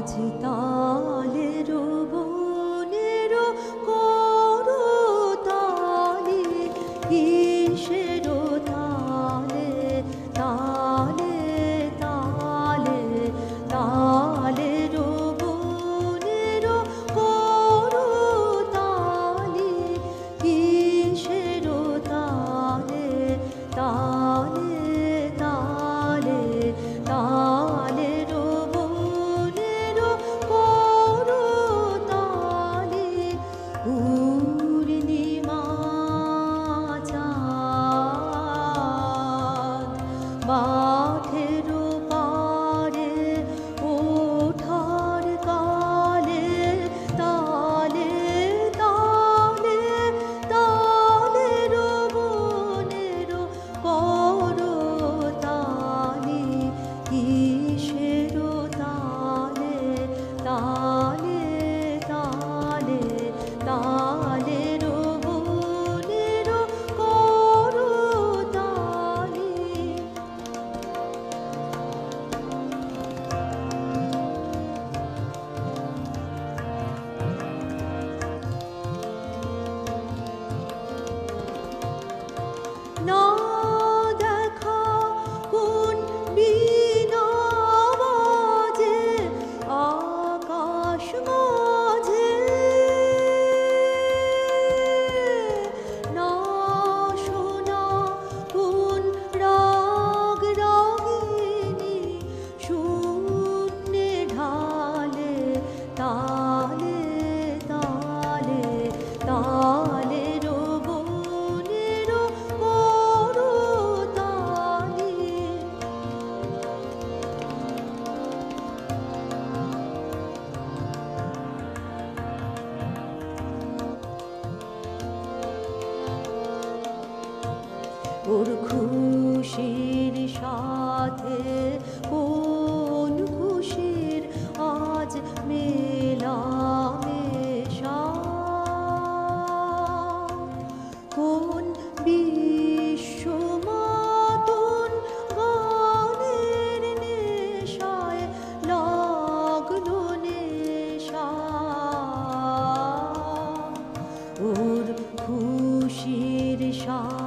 আজ তালের বনের করতালি কিসের তালে তালে তালে তালের বনের করতালি কিসের তালে তালে তালে তালের বনের করতালি পূর্ণিমা চাঁদ মাঠের পারে ওঠার কালে তালে তালে তালের বনের করতালি কিসের তালে তালে তালে তালের বনের করতালি না দেখা কোন বীণা বাজে আকাশ মাঝে না শোনা কোন রাগ রাগিনী শূন্যে ঢালে তালে তালে তালের বনের করতালি ওর খুশির সাথে কোন খুশির আজ মেলামেশা কোন বিশ্বমাতন গানের নেশায় লাগলো নেশা ওর খুশির সাথে